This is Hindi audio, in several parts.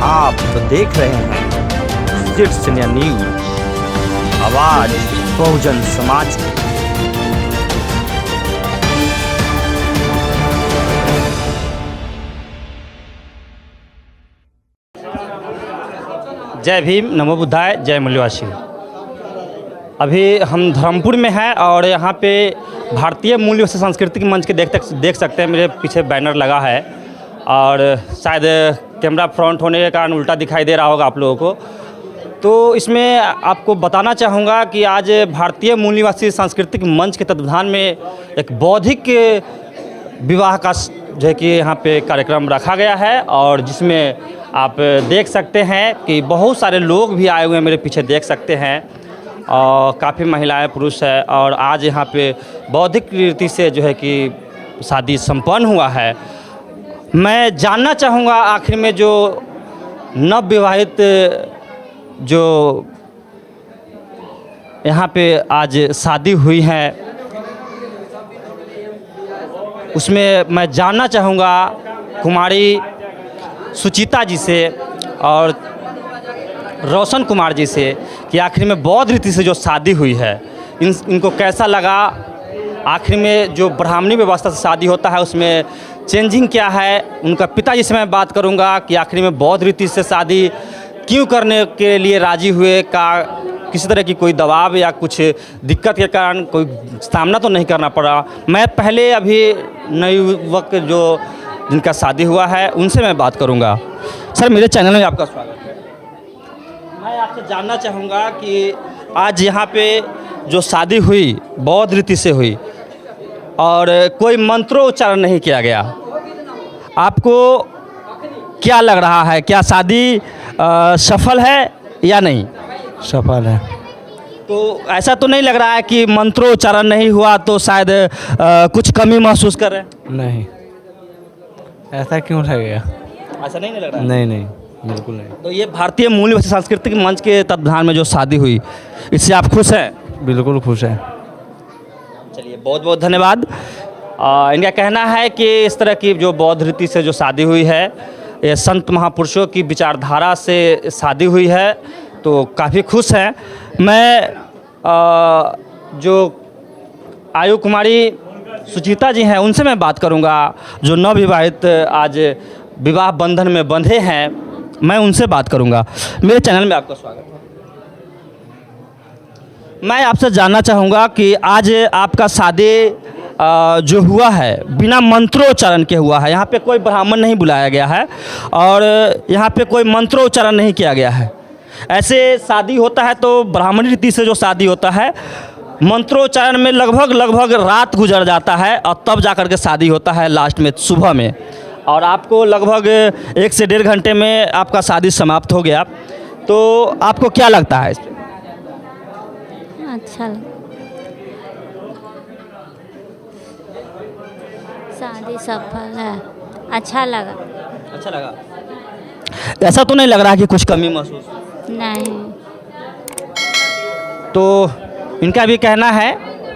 आप देख रहे हैं सिट्स इंडिया न्यूज, आवाज बहुजन समाज की। जय भीम, नमो बुद्धाय, जय मूल्यवासी। अभी हम धर्मपुर में हैं और यहाँ पे भारतीय मूल्य से सांस्कृतिक मंच के देख सकते हैं। मेरे पीछे बैनर लगा है और शायद कैमरा फ्रंट होने के कारण उल्टा दिखाई दे रहा होगा आप लोगों को। तो इसमें आपको बताना चाहूँगा कि आज भारतीय मूल निवासी सांस्कृतिक मंच के तत्वाधान में एक बौद्धिक विवाह का जो है कि यहाँ पे कार्यक्रम रखा गया है और जिसमें आप देख सकते हैं कि बहुत सारे लोग भी आए हुए हैं। मेरे पीछे देख सकते हैं और काफ़ी महिलाएं पुरुष है और आज यहाँ पे बौद्धिक रीति से जो है कि शादी संपन्न हुआ है। मैं जानना चाहूँगा आखिर में जो नवविवाहित जो यहाँ पे आज शादी हुई है उसमें मैं जानना चाहूँगा कुमारी सुचिता जी से और रोशन कुमार जी से कि आखिर में बौद्ध रीति से जो शादी हुई है इनको कैसा लगा। आखिर में जो ब्राह्मणी व्यवस्था से शादी होता है उसमें चेंजिंग क्या है। उनका पिताजी से मैं बात करूंगा कि आखिर में बौद्ध रीति से शादी क्यों करने के लिए राजी हुए, का किसी तरह की कोई दबाव या कुछ दिक्कत के कारण कोई सामना तो नहीं करना पड़ा। मैं पहले अभी नवयुवक जो जिनका शादी हुआ है उनसे मैं बात करूंगा। सर, मेरे चैनल में आपका स्वागत है। मैं आपसे जानना चाहूँगा कि आज यहाँ पे जो शादी हुई बौद्ध रीति से हुई और कोई मंत्रोच्चारण नहीं किया गया, आपको क्या लग रहा है? क्या शादी सफल है या नहीं? सफल है। तो ऐसा तो नहीं लग रहा है कि मंत्रोच्चारण नहीं हुआ तो शायद कुछ कमी महसूस कर रहे हैं? नहीं, ऐसा क्यों लगेगा? ऐसा नहीं लग रहा है? नहीं, बिल्कुल नहीं। तो ये भारतीय मूल सांस्कृतिक मंच के तत्वाधान में जो शादी हुई इससे आप खुश हैं? बिल्कुल खुश है। चलिए, बहुत बहुत धन्यवाद। इनका कहना है कि इस तरह की जो बौद्ध रीति से जो शादी हुई है ये संत महापुरुषों की विचारधारा से शादी हुई है, तो काफ़ी खुश हैं। मैं जो आयु कुमारी सुचिता जी हैं उनसे मैं बात करूंगा जो नवविवाहित आज विवाह बंधन में बंधे हैं। मैं उनसे बात करूंगा। मेरे चैनल में आपका स्वागत है। मैं आपसे जानना चाहूँगा कि आज आपका शादी जो हुआ है बिना मंत्रोच्चारण के हुआ है। यहाँ पे कोई ब्राह्मण नहीं बुलाया गया है और यहाँ पे कोई मंत्रोच्चारण नहीं किया गया है। ऐसे शादी होता है तो ब्राह्मणी रीति से जो शादी होता है मंत्रोच्चारण में लगभग रात गुजर जाता है और तब जाकर के शादी होता है लास्ट में सुबह में, और आपको लगभग 1 से 1.5 घंटे में आपका शादी समाप्त हो गया। तो आपको क्या लगता है? अच्छा लगा। शादी सफल है, अच्छा लगा। अच्छा लगा। ऐसा तो नहीं लग रहा कि कुछ कमी महसूस? नहीं। तो इनका भी कहना है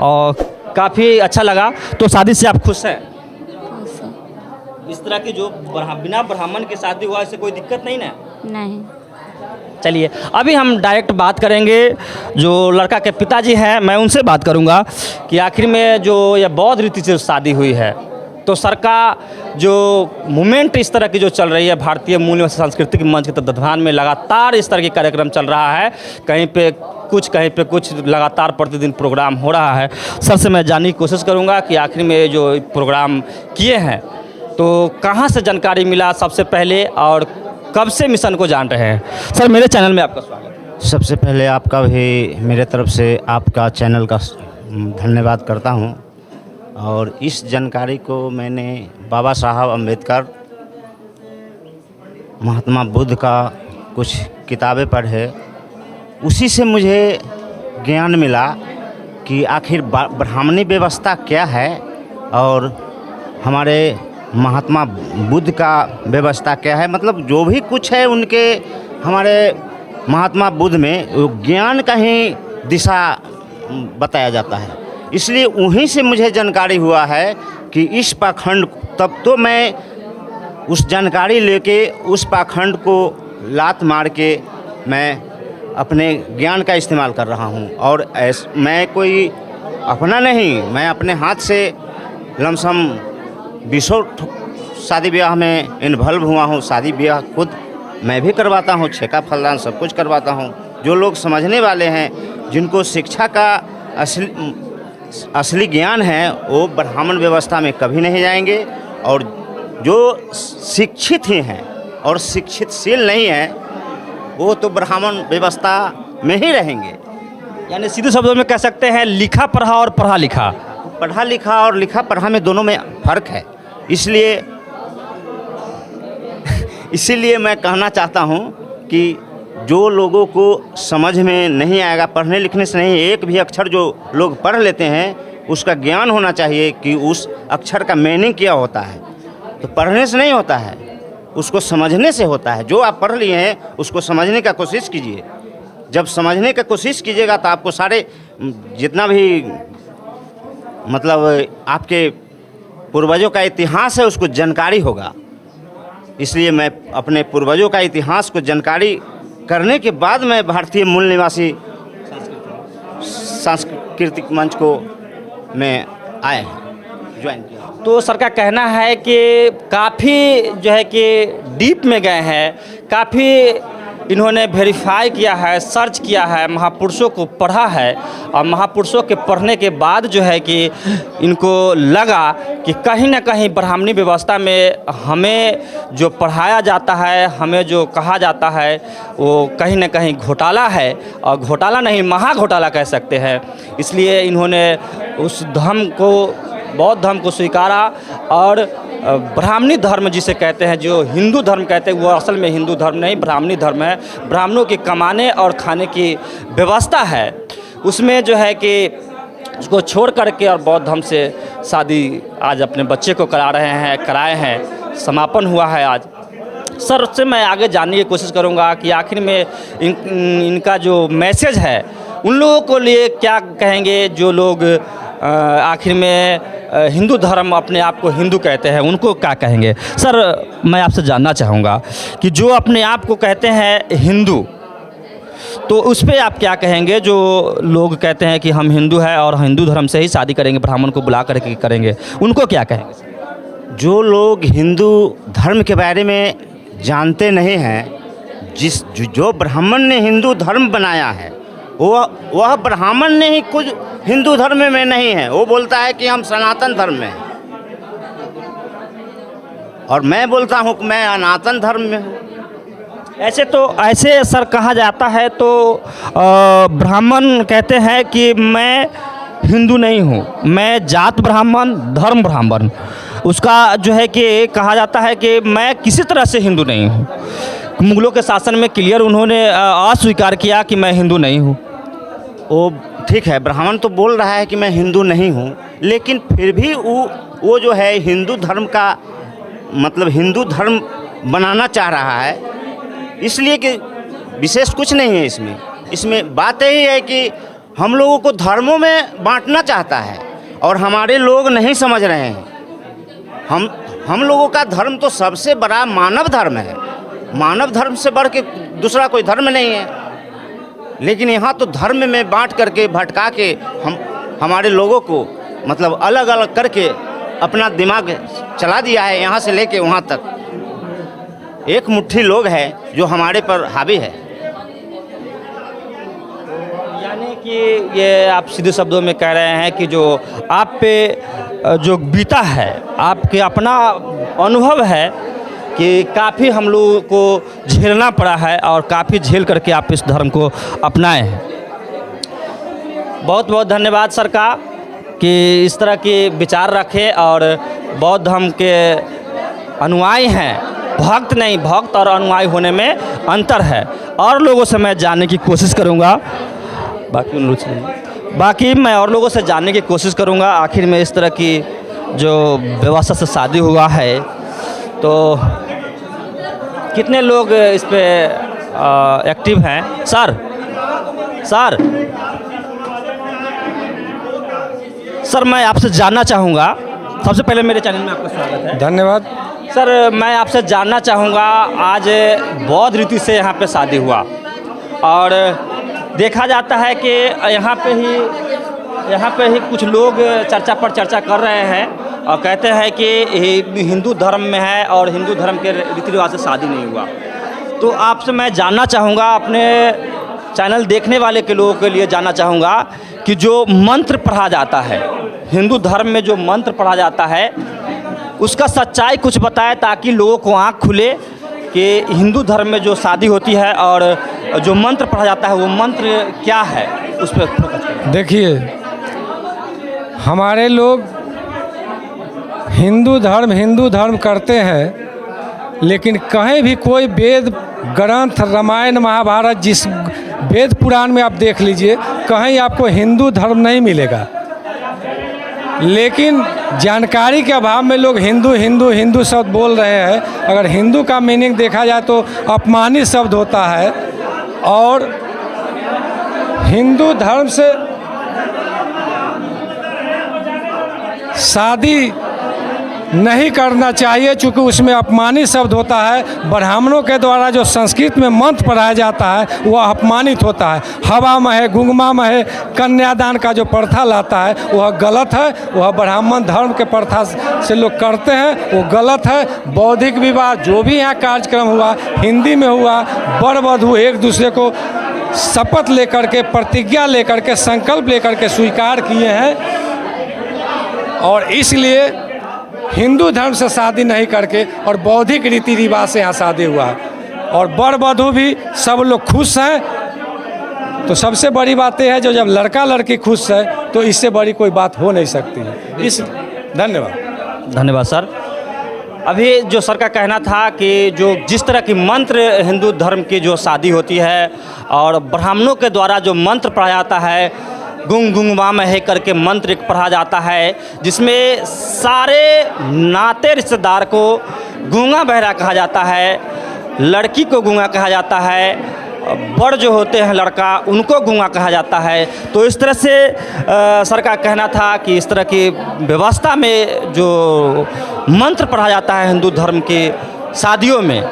और काफ़ी अच्छा लगा। तो शादी से आप खुश हैं? खुश है। इस तरह की जो बिना ब्राह्मण के शादी हुआ इससे कोई दिक्कत नहीं ना? नहीं। चलिए, अभी हम डायरेक्ट बात करेंगे जो लड़का के पिताजी हैं, मैं उनसे बात करूंगा कि आखिर में जो यह बौद्ध रीति से शादी हुई है तो सरकार जो मूवमेंट इस तरह की जो चल रही है भारतीय मूल सांस्कृतिक मंच के तत्वाधान में लगातार इस तरह के कार्यक्रम चल रहा है, कहीं पे कुछ लगातार प्रतिदिन प्रोग्राम हो रहा है। सर से मैं जानने की कोशिश करूंगा कि आखिर में जो प्रोग्राम किए हैं तो कहाँ से जानकारी मिला सबसे पहले और कब से मिशन को जान रहे हैं? सर, मेरे चैनल में आपका स्वागत है। सबसे पहले आपका भी मेरे तरफ से आपका चैनल का धन्यवाद करता हूं और इस जानकारी को मैंने बाबा साहब अम्बेडकर, महात्मा बुद्ध का कुछ किताबें पढ़े, उसी से मुझे ज्ञान मिला कि आखिर ब्राह्मणी व्यवस्था क्या है और हमारे महात्मा बुद्ध का व्यवस्था क्या है। मतलब जो भी कुछ है उनके हमारे महात्मा बुद्ध में ज्ञान का ही दिशा बताया जाता है। इसलिए वहीं से मुझे जानकारी हुआ है कि इस पाखंड, तब तो मैं उस जानकारी लेके उस पाखंड को लात मार के मैं अपने ज्ञान का इस्तेमाल कर रहा हूँ। और मैं कोई अपना नहीं, मैं अपने हाथ से लमसम 20 शादी ब्याह में इन्वॉल्व हुआ हूँ। शादी ब्याह खुद मैं भी करवाता हूँ, छेका फलदान सब कुछ करवाता हूँ। जो लोग समझने वाले हैं, जिनको शिक्षा का असली ज्ञान है, वो ब्राह्मण व्यवस्था में कभी नहीं जाएंगे। और जो शिक्षित ही हैं और शिक्षितशील नहीं हैं, वो तो ब्राह्मण व्यवस्था में ही रहेंगे। यानी सीधे शब्दों में कह सकते हैं लिखा पढ़ा और पढ़ा लिखा। पढ़ा लिखा और लिखा पढ़ा में दोनों में फ़र्क है। इसीलिए मैं कहना चाहता हूँ कि जो लोगों को समझ में नहीं आएगा, पढ़ने लिखने से नहीं, एक भी अक्षर जो लोग पढ़ लेते हैं उसका ज्ञान होना चाहिए कि उस अक्षर का मीनिंग क्या होता है। तो पढ़ने से नहीं होता है, उसको समझने से होता है। जो आप पढ़ लिए हैं उसको समझने का कोशिश कीजिए। जब समझने का कोशिश कीजिएगा तो आपको सारे जितना भी मतलब आपके पूर्वजों का इतिहास है उसको जानकारी होगा। इसलिए मैं अपने पूर्वजों का इतिहास को जानकारी करने के बाद मैं भारतीय मूल निवासी सांस्कृतिक मंच को मैं आया ज्वाइन किया। तो सर का कहना है कि काफ़ी जो है कि डीप में गए हैं, काफ़ी इन्होंने वेरीफाई किया है, सर्च किया है, महापुरुषों को पढ़ा है। और महापुरुषों के पढ़ने के बाद जो है कि इनको लगा कि कहीं ना कहीं ब्राह्मणी व्यवस्था में हमें जो पढ़ाया जाता है, हमें जो कहा जाता है, वो कहीं ना कहीं घोटाला है। और घोटाला नहीं, महा घोटाला कह सकते हैं। इसलिए इन्होंने उस धर्म को, बौद्ध धर्म को स्वीकारा। और ब्राह्मणी धर्म जिसे कहते हैं, जो हिंदू धर्म कहते हैं, वो असल में हिंदू धर्म नहीं, ब्राह्मणी धर्म है। ब्राह्मणों के कमाने और खाने की व्यवस्था है, उसमें जो है कि उसको छोड़ करके और बौद्ध धर्म से शादी आज अपने बच्चे को कराए हैं। समापन हुआ है आज। सर से मैं आगे जानने की कोशिश करूंगा कि आखिर में इनका जो मैसेज है उन लोगों को लिए क्या कहेंगे जो लोग आखिर में हिंदू धर्म अपने आप को हिंदू कहते हैं, उनको क्या कहेंगे? सर मैं आपसे जानना चाहूँगा कि जो अपने आप को कहते हैं हिंदू, तो उस पर आप क्या कहेंगे? जो लोग कहते हैं कि हम हिंदू हैं और हिंदू धर्म से ही शादी करेंगे, ब्राह्मण को बुला करके करेंगे, उनको क्या कहेंगे? जो लोग हिंदू धर्म के बारे में जानते नहीं हैं, जो ब्राह्मण ने हिंदू धर्म बनाया है, वह ब्राह्मण ने ही कुछ हिंदू धर्म में नहीं है। वो बोलता है कि हम सनातन धर्म में हैं, और मैं बोलता हूँ कि मैं अनातन धर्म में हूँ। ऐसे सर कहा जाता है तो ब्राह्मण कहते हैं कि मैं हिंदू नहीं हूँ, मैं जात ब्राह्मण, धर्म ब्राह्मण। उसका जो है कि कहा जाता है कि मैं किसी तरह से हिंदू नहीं हूँ। मुगलों के शासन में क्लियर उन्होंने अस्वीकार किया कि मैं हिंदू नहीं हूँ। वो ठीक है, ब्राह्मण तो बोल रहा है कि मैं हिंदू नहीं हूँ, लेकिन फिर भी वो जो है हिंदू धर्म का मतलब हिंदू धर्म बनाना चाह रहा है। इसलिए कि विशेष कुछ नहीं है इसमें बात यही है कि हम लोगों को धर्मों में बांटना चाहता है और हमारे लोग नहीं समझ रहे हैं। हम लोगों का धर्म तो सबसे बड़ा मानव धर्म है। मानव धर्म से बढ़ के दूसरा कोई धर्म नहीं है। लेकिन यहाँ तो धर्म में बांट करके, भटका के हमारे लोगों को मतलब अलग अलग करके अपना दिमाग चला दिया है। यहाँ से लेके वहाँ तक एक मुट्ठी लोग हैं जो हमारे पर हावी है। यानी कि ये आप सीधे शब्दों में कह रहे हैं कि जो आप पे जो बीता है, आपके अपना अनुभव है कि काफ़ी हम लोगों को झेलना पड़ा है और काफ़ी झेल करके आप इस धर्म को अपनाए हैं। बहुत बहुत धन्यवाद सर का कि इस तरह के विचार रखें और बौद्ध धर्म के अनुयायी हैं, भक्त नहीं, भक्त और अनुयायी होने में अंतर है। और लोगों से मैं जानने की कोशिश करूँगा, बाकी मैं और लोगों से जानने की कोशिश करूँगा आखिर में इस तरह की जो व्यवस्था से शादी हुआ है तो कितने लोग इस पे एक्टिव हैं। सर मैं आपसे जानना चाहूँगा, सबसे पहले मेरे चैनल में आपका स्वागत है। धन्यवाद। सर मैं आपसे जानना चाहूँगा, आज बौद्ध रीति से यहाँ पे शादी हुआ और देखा जाता है कि यहाँ पे ही कुछ लोग चर्चा पर चर्चा कर रहे हैं और कहते हैं कि ये हिंदू धर्म में है और हिंदू धर्म के रीति रिवाज से शादी नहीं हुआ। तो आपसे मैं जानना चाहूँगा, अपने चैनल देखने वाले के लोगों के लिए जानना चाहूँगा कि जो मंत्र पढ़ा जाता है हिंदू धर्म में, जो मंत्र पढ़ा जाता है उसका सच्चाई कुछ बताएं ताकि लोगों को आँख खुले कि हिंदू धर्म में जो शादी होती है और जो मंत्र पढ़ा जाता है वो मंत्र क्या है, उस पर फोकस करें। देखिए, हमारे लोग हिंदू धर्म करते हैं, लेकिन कहीं भी कोई वेद ग्रंथ रामायण महाभारत जिस वेद पुराण में आप देख लीजिए, कहीं आपको हिंदू धर्म नहीं मिलेगा। लेकिन जानकारी के अभाव में लोग हिंदू शब्द बोल रहे हैं। अगर हिंदू का मीनिंग देखा जाए तो अपमानित शब्द होता है और हिंदू धर्म से शादी नहीं करना चाहिए, चूँकि उसमें अपमानित शब्द होता है। ब्राह्मणों के द्वारा जो संस्कृत में मंत्र पढ़ाया जाता है वह अपमानित होता है। हवा महे गुंगमा महे कन्यादान का जो प्रथा लाता है वह गलत है। वह ब्राह्मण धर्म के प्रथा से लोग करते हैं, वो गलत है। बौद्धिक विवाह जो भी यहाँ कार्यक्रम हुआ हिंदी में हुआ, वर वधू एक दूसरे को शपथ लेकर के, प्रतिज्ञा लेकर के, संकल्प लेकर के स्वीकार किए हैं और इसलिए हिंदू धर्म से शादी नहीं करके और बौद्धिक रीति रिवाज से यहाँ शादी हुआ है और वर वधू भी सब लोग खुश हैं। तो सबसे बड़ी बात यह है जो जब लड़का लड़की खुश है तो इससे बड़ी कोई बात हो नहीं सकती है। इस धन्यवाद सर। अभी जो सर का कहना था कि जो जिस तरह की मंत्र हिंदू धर्म की जो शादी होती है और ब्राह्मणों के द्वारा जो मंत्र पढ़ा जाता है, गुंग गुंगवा महे करके मंत्र एक पढ़ा जाता है, जिसमें सारे नाते रिश्तेदार को गूंगा बहरा कहा जाता है, लड़की को गूंगा कहा जाता है, बड़ जो होते हैं लड़का उनको गूंगा कहा जाता है। तो इस तरह से सर का कहना था कि इस तरह की व्यवस्था में जो मंत्र पढ़ा जाता है हिंदू धर्म की शादियों में,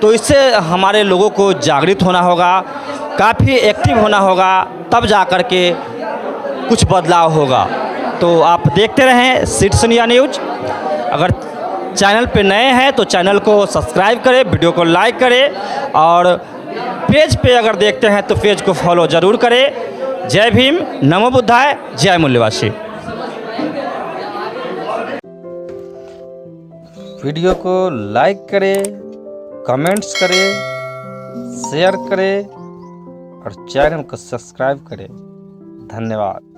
तो इससे हमारे लोगों को जागृत होना होगा, काफ़ी एक्टिव होना होगा, तब जा कर के कुछ बदलाव होगा। तो आप देखते रहें सिटीजन इंडिया न्यूज। अगर चैनल पे नए हैं तो चैनल को सब्सक्राइब करें, वीडियो को लाइक करें और पेज पे अगर देखते हैं तो पेज को फॉलो ज़रूर करें। जय भीम, नमो बुद्धाय, जय मूल्यवासी। वीडियो को लाइक करें, कमेंट्स करें, शेयर करें और चैनल को सब्सक्राइब करें। धन्यवाद।